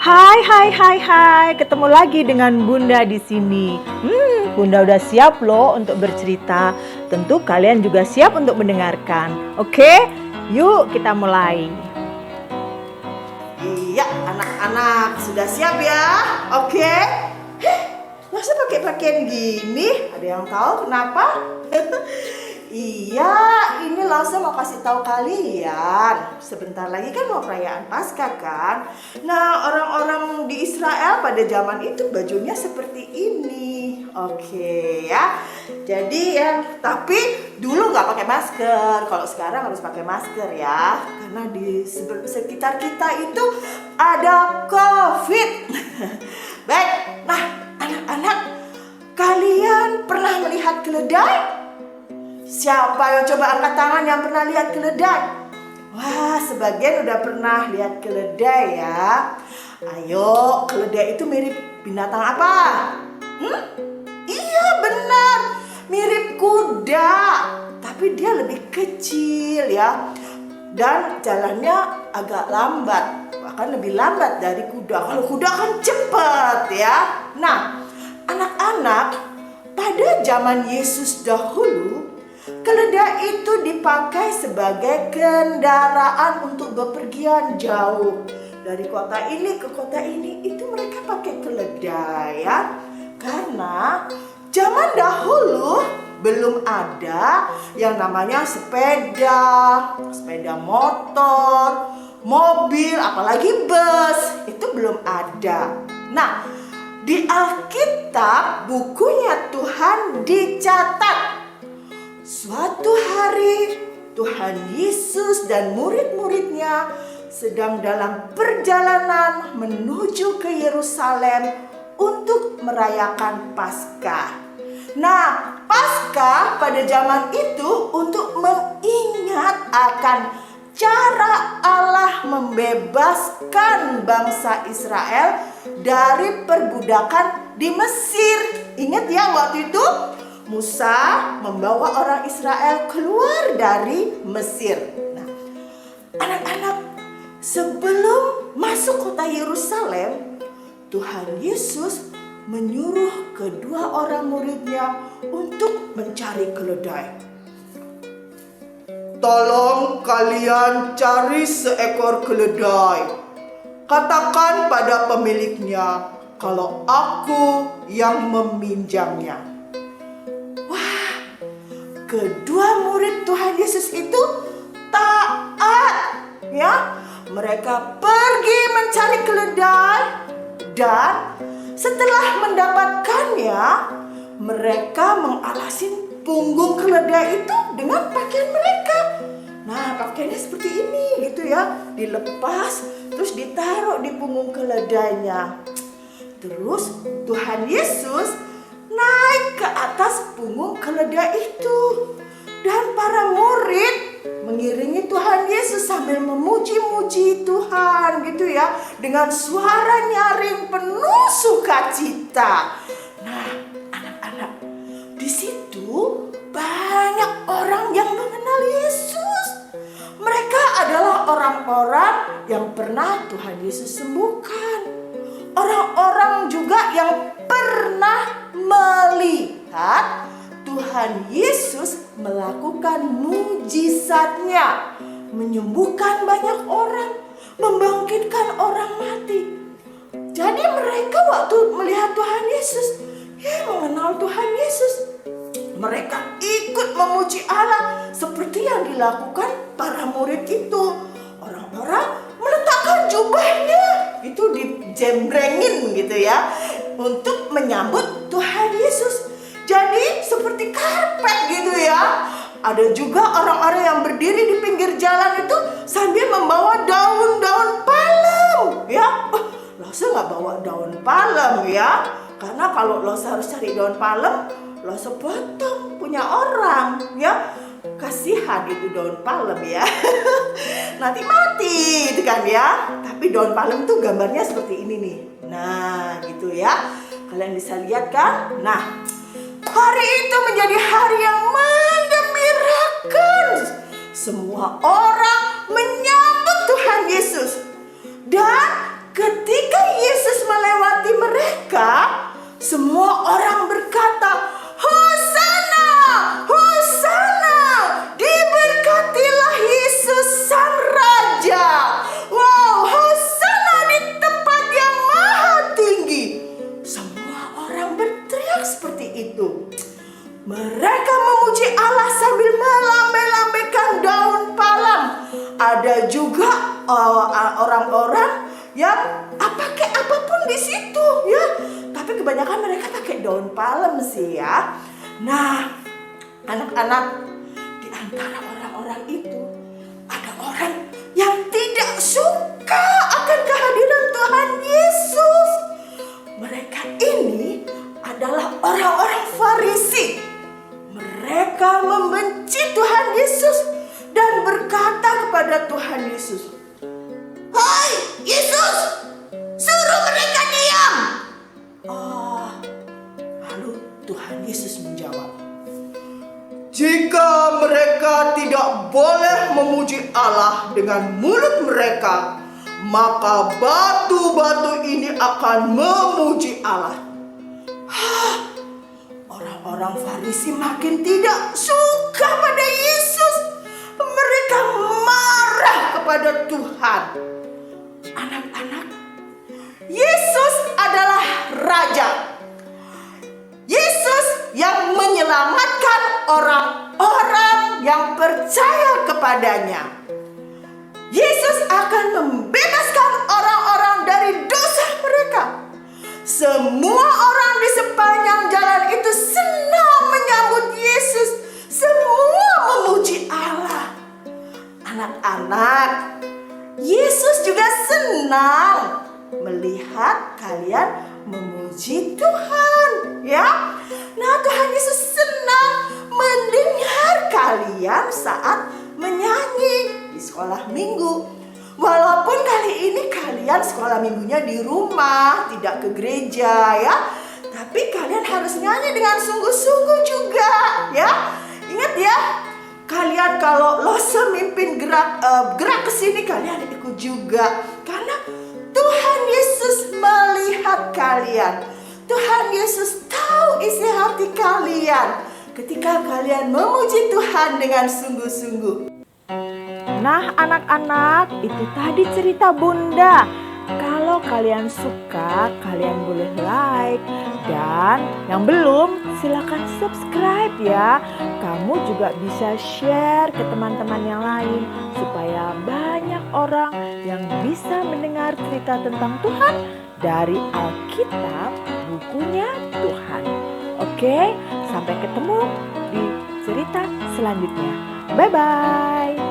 Hai, ketemu lagi dengan Bunda di sini. Bunda udah siap loh untuk bercerita. Tentu kalian juga siap untuk mendengarkan. Oke, yuk kita mulai. Iya, anak-anak sudah siap ya? Oke. Masa pakai pakaian gini? Ada yang tahu kenapa? Iya, ini Lasa mau kasih tahu kalian. Sebentar lagi kan mau perayaan Paskah kan? Nah, orang-orang di Israel pada zaman itu bajunya seperti ini. Oke ya. Jadi ya, tapi dulu nggak pakai masker. Kalau sekarang harus pakai masker ya. Karena di sekitar kita itu ada COVID. Baik, nah anak-anak, kalian pernah melihat keledai? Siapa yang coba angkat tangan yang pernah lihat keledai? Wah, sebagian udah pernah lihat keledai ya. Ayo, keledai itu mirip binatang apa? Iya, benar. Mirip kuda. Tapi dia lebih kecil ya. Dan jalannya agak lambat. Bahkan lebih lambat dari kuda. Kalau kuda kan cepat ya. Nah, anak-anak, pada zaman Yesus dahulu, keledai itu dipakai sebagai kendaraan untuk bepergian jauh. Dari kota ini ke kota ini, itu mereka pakai keledai ya. Karena zaman dahulu belum ada yang namanya sepeda motor, mobil, apalagi bus. Itu belum ada. Nah, di Alkitab bukunya Tuhan dicatat, suatu hari Tuhan Yesus dan murid-muridnya sedang dalam perjalanan menuju ke Yerusalem untuk merayakan Paskah. Nah, Paskah pada zaman itu untuk mengingat akan cara Allah membebaskan bangsa Israel dari perbudakan di Mesir. Ingat ya, waktu itu Musa membawa orang Israel keluar dari Mesir. Nah, anak-anak, sebelum masuk kota Yerusalem, Tuhan Yesus menyuruh kedua orang muridnya untuk mencari keledai. Tolong kalian cari seekor keledai. Katakan pada pemiliknya kalau aku yang meminjamnya. Kedua murid Tuhan Yesus itu taat ya. Mereka pergi mencari keledai dan setelah mendapatkannya, mereka mengalasin punggung keledai itu dengan pakaian mereka. Nah, pakaiannya seperti ini gitu ya, dilepas terus ditaruh di punggung keledainya. Terus Tuhan Yesus naik ke atas punggung keledai itu. Dan para murid mengiringi Tuhan Yesus sambil memuji-muji Tuhan gitu ya. Dengan suara nyaring penuh sukacita. Nah, anak-anak, di situ banyak orang yang mengenal Yesus. Mereka adalah orang-orang yang pernah Tuhan Yesus sembuhkan. Orang-orang juga yang pernah melihat Tuhan Yesus melakukan mujizatnya, menyembuhkan banyak orang, membangkitkan orang mati. Jadi mereka waktu melihat Tuhan Yesus, mengenal Tuhan Yesus, mereka ikut memuji Allah seperti yang dilakukan para murid itu. Orang-orang meletakkan jubahnya, itu dijembrengin gitu ya, untuk menyambut Tuhan Yesus. Jadi seperti karpet gitu ya. Ada juga orang-orang yang berdiri di pinggir jalan itu sambil membawa daun-daun palem ya. Lasa nggak bawa daun palem ya, karena kalau Lasa harus cari daun palem, Lasa potong punya orang ya. Kasihan itu daun palem ya. Nanti mati itu kan ya. Tapi daun palem tuh gambarnya seperti ini nih. Nah gitu ya. Kalian bisa lihat kan? Nah, hari itu menjadi hari yang menggembirakan. Semua orang menyambut Tuhan Yesus. Dan ketika mereka, semua orang berkata, Hosana, Hosana, diberkatilah Yesus Sang Raja. Wow, Hosana di tempat yang maha tinggi. Semua orang berteriak seperti itu. Mereka memuji Allah sambil melambai-lambaikan daun palem. Ada juga orang-orang yang pakai apapun di situ ya. Tapi kebanyakan mereka pakai daun palem sih ya. Nah, anak-anak, di antara orang-orang itu ada orang yang tidak suka akan kehadiran Tuhan Yesus. Mereka ini adalah orang-orang Farisi. Mereka membenci Tuhan Yesus dan berkata kepada Tuhan Yesus, "Hai Yesus, suruh mereka diam." Lalu Tuhan Yesus menjawab, "Jika mereka tidak boleh memuji Allah dengan mulut mereka, maka batu-batu ini akan memuji Allah." Orang-orang Farisi makin tidak suka pada Yesus. Mereka marah kepada Tuhan. Anak-anak, Yesus adalah Raja. Yesus yang menyelamatkan orang-orang yang percaya kepadanya. Yesus akan membebaskan orang-orang dari dosa mereka. Semua orang di sepanjang jalan itu senang menyambut Yesus. Semua memuji Allah. Anak-anak, Yesus juga senang melihat kalian memuji Tuhan, ya. Nah, Tuhan Yesus senang mendengar kalian saat menyanyi di sekolah minggu. Walaupun kali ini kalian sekolah minggunya di rumah, tidak ke gereja ya. Tapi kalian harus nyanyi dengan sungguh-sungguh juga ya. Ingat ya, kalian kalau Lose mimpin gerak ke sini, kalian ikut juga. Karena Tuhan Yesus melihat kalian. Tuhan Yesus tahu isi hati kalian ketika kalian memuji Tuhan dengan sungguh-sungguh. Nah anak-anak, itu tadi cerita Bunda. Kalau kalian suka, kalian boleh like. Dan yang belum, silakan subscribe ya. Kamu juga bisa share ke teman-teman yang lain. Supaya banyak orang yang bisa mendengar cerita tentang Tuhan dari Alkitab, bukunya Tuhan. Oke, sampai ketemu di cerita selanjutnya. Bye-bye.